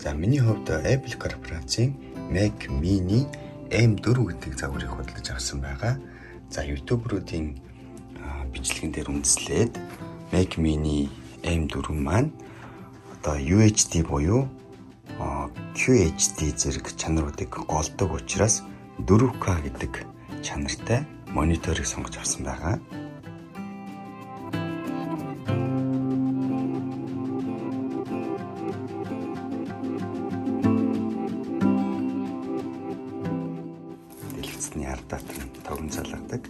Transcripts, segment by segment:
За миний хувьд Apple корпорацийн Mac Mini M4 гэдэг загварыг худалдаж авсан байгаа. За YouTube-руудын бичлэгэн дээр үндэслээд Mac Mini M4 маань одоо UHD буюу QHD зэрэг чанаруудыг голдог учраас 4K гэдэг чанартай мониторыг сонгож авсан байгаа. Дэлгэцний ардат нь тогон залгадаг.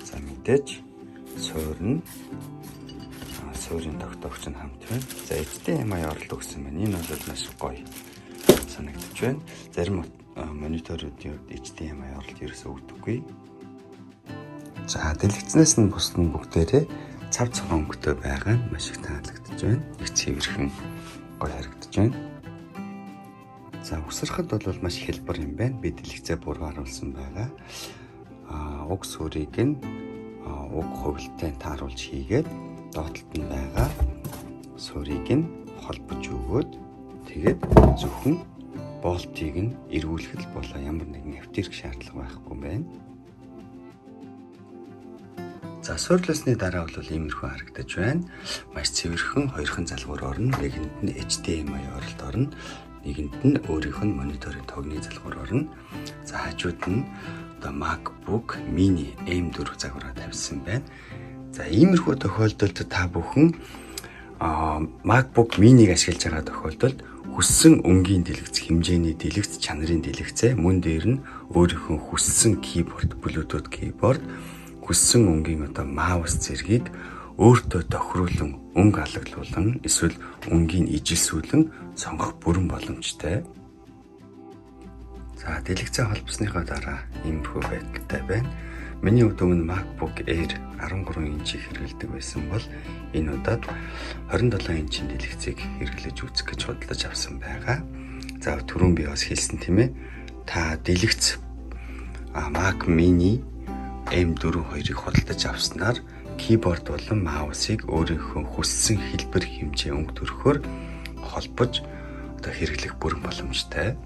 За мэдээж суурин тогтоогч нь хамт байна. За HDMI орлого гэсэн байна. Энэ бол маш гоё санагдаж байна. Зарим мониторуудын хувьд HDMI орлого ерөөсөө өгдөггүй. За дэлгэцнээс нь бусд нь бүгдээрээ цав цагаан өнгөтэй байгаа нь маш их таалагдж байна. Их цэвэрхэн гоё харагдаж байна. За үсрэхэд бол маш хэлбэр юм байна. Би дэлгэцээ буруу харуулсан байгаа. Уг сүрийг нь уг хувилттай тааруулж хийгээд доотлолт нь байгаа сүрийг нь холбож өгөөд тэгээд зөвхөн болтыг нь эргүүлэхэд болоо ямар нэгэн эвтэрх шаардлага байхгүй байна. За суурилсны дараа бол иймэрхүү харагдаж байна. Маш цэвэрхэн хоёрхан залгуур орно. Нэгэнд нь HDMI оролт орно. Нэгэнд нь өөрийнх нь мониторын тогны залгуур орно. За хажууд нь одоо MacBook Mini M4 загвараа тавьсан байна. За иймэрхүү тохиолдолд та бүхэн MacBook Mini-г ашиглаж байгаа тохиолдолд хүссэн өнгийн дэлгэц, хэмжээний дэлгэц, чанарын дэлгэцээ мөн дээр нь өөрийнхөө хүссэн keyboard, Bluetooth keyboard, хүссэн өнгийн одоо маус зэргийг өөртөө тохируулан өнгө алаглуулан эсвэл өнгийг ижилсүүлэн сонгох бүрэн боломжтой. За дэлгэцээ холбосныхоо дараа иймэрхүү байдалтай байна. Миний хувьд өмнө MacBook Air 13 инчийг хэрэглэдэг байсан бол энэ удаад 27 инчийн дэлгэцийг хэрэглэж үзэх гэж худалдаж авсан байгаа. За түрүүн би бас хэлсэн тийм ээ. Та дэлгэц Mac Mini M4 хоёрыг худалдаж авснаар keyboard болон маусыг өөрийнхөө хүссэн хэлбэр хэмжээ өнгө төрхөөр холбож одоо хэрэглэх бүрэн боломжтой.